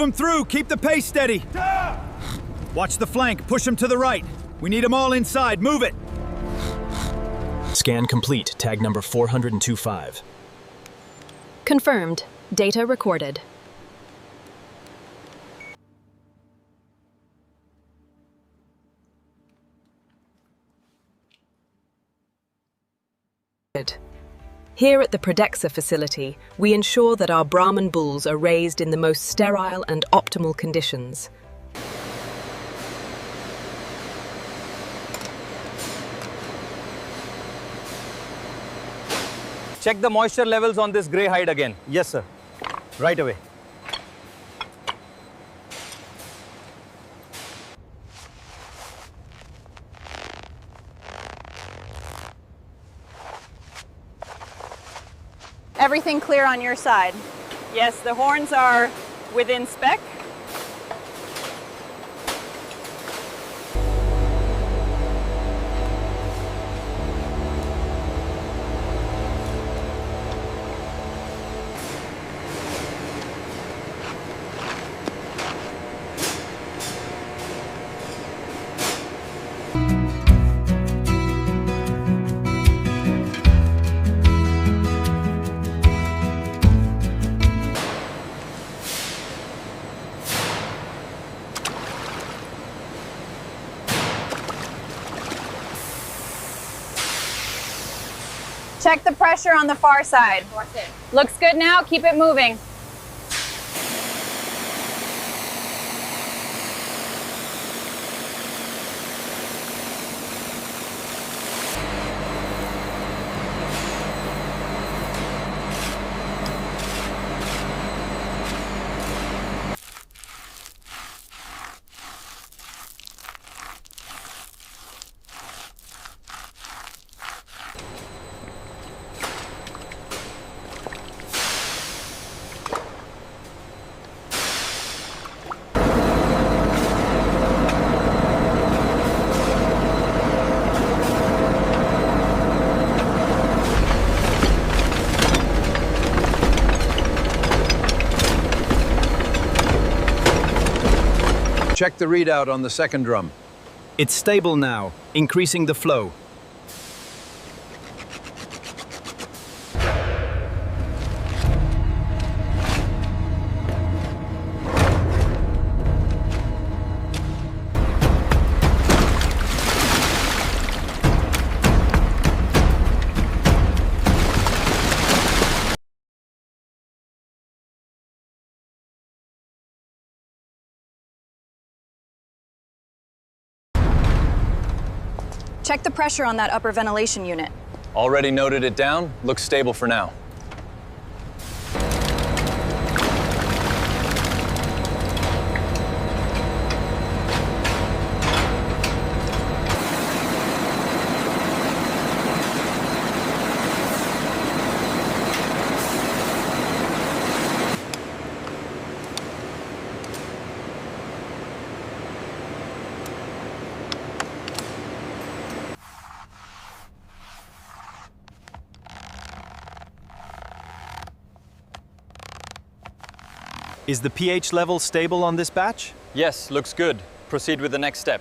him through! Keep the pace steady! Watch the flank, push him to the right. We need them all inside, move it! Scan complete, tag number 425. Confirmed. Data recorded. Here at the Prodexa facility, we ensure that our Brahman bulls are raised in the most sterile and optimal conditions. Check the moisture levels on this grey hide again. Yes, sir. Right away. Everything clear on your side? Yes, the horns are within spec. Check the pressure on the far side. Looks good now, keep it moving. Check the readout on the second drum. It's stable now, increasing the flow. Check the pressure on that upper ventilation unit. Already noted it down. Looks stable for now. Is the pH level stable on this batch? Yes, looks good. Proceed with the next step.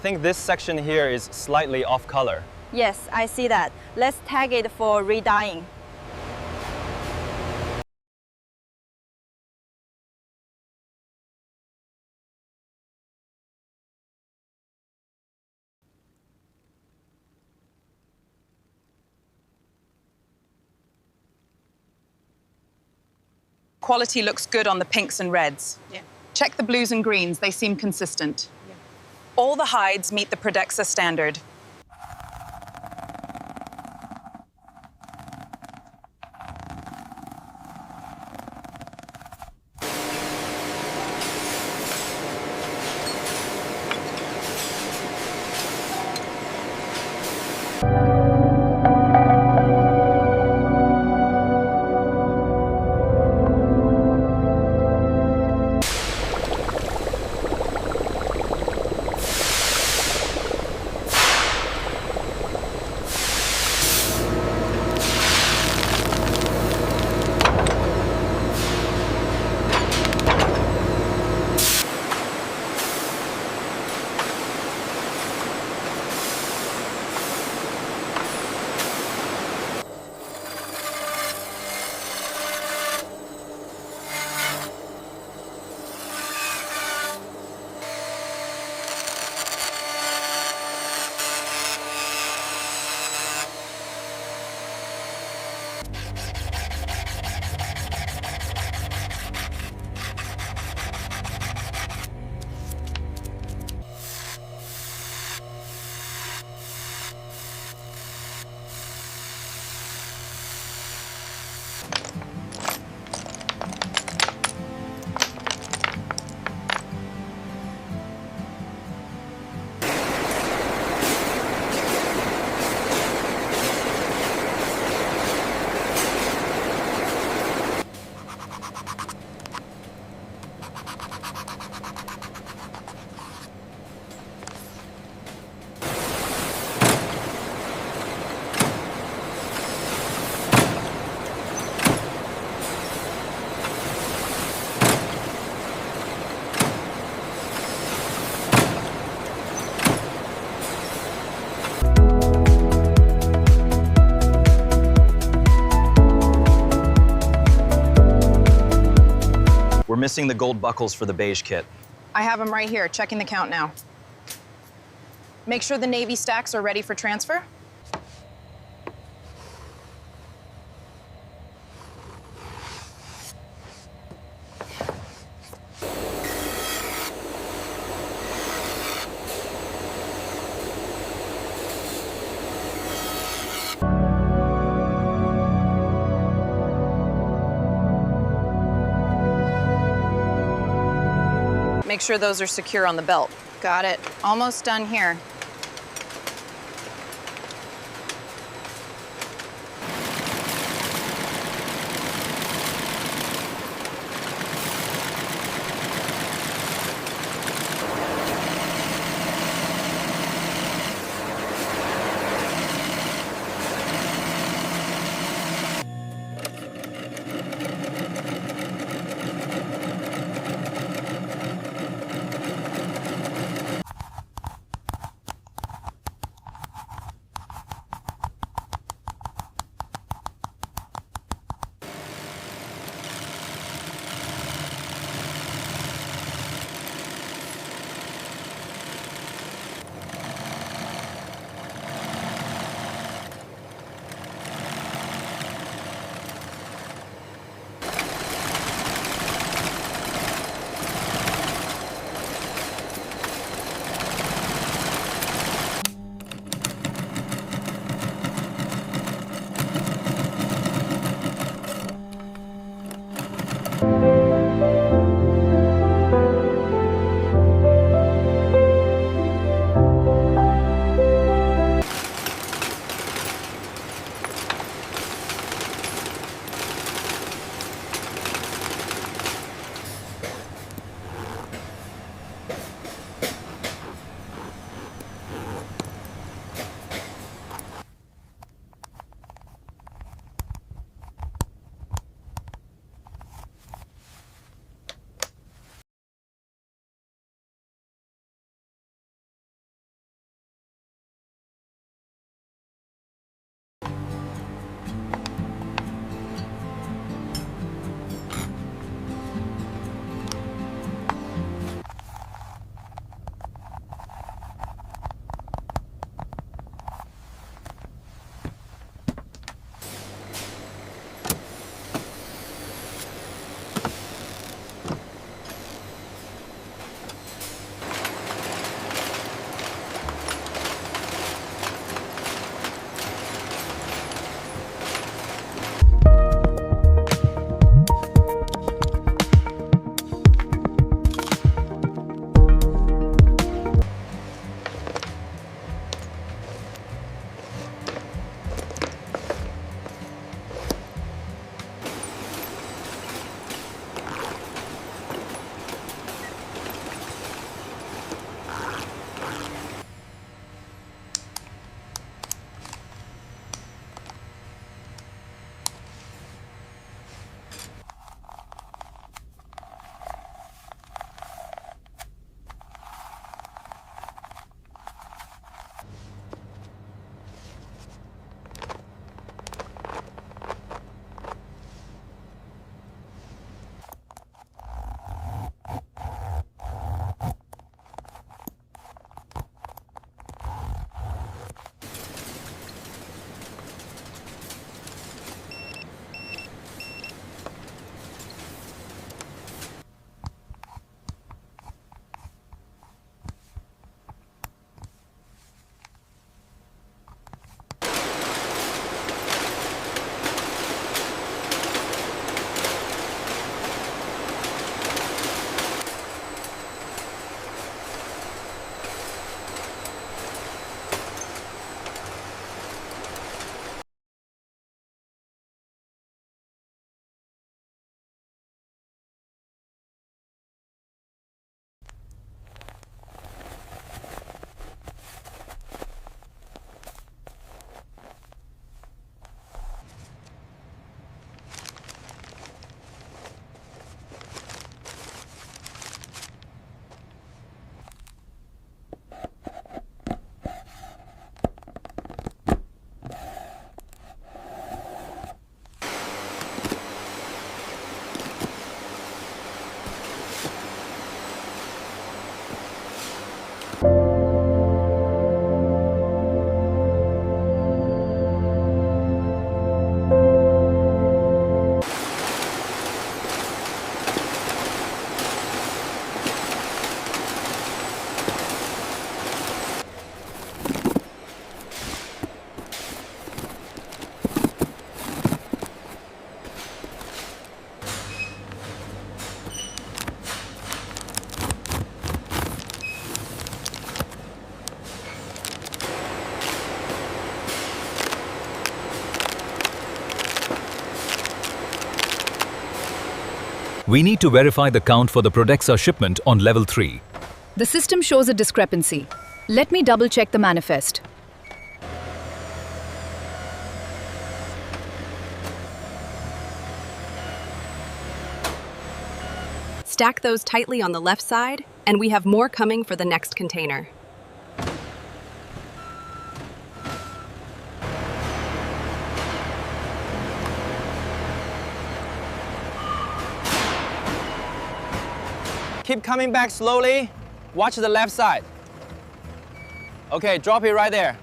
think this section here is slightly off color. Yes, I see that. Let's tag it for re-dyeing. Quality looks good on the pinks and reds. Yeah. Check the blues and greens, they seem consistent. Yeah. All the hides meet the Prodexa standard. We're missing the gold buckles for the beige kit. I have them right here, checking the count now. Make sure the navy stacks are ready for transfer. Make sure those are secure on the belt. Got it. Almost done here. We need to verify the count for the Prodexa shipment on level 3. The system shows a discrepancy. Let me double-check the manifest. Stack those tightly on the left side, and we have more coming for the next container. Keep coming back slowly. Watch the left side. Okay, drop it right there.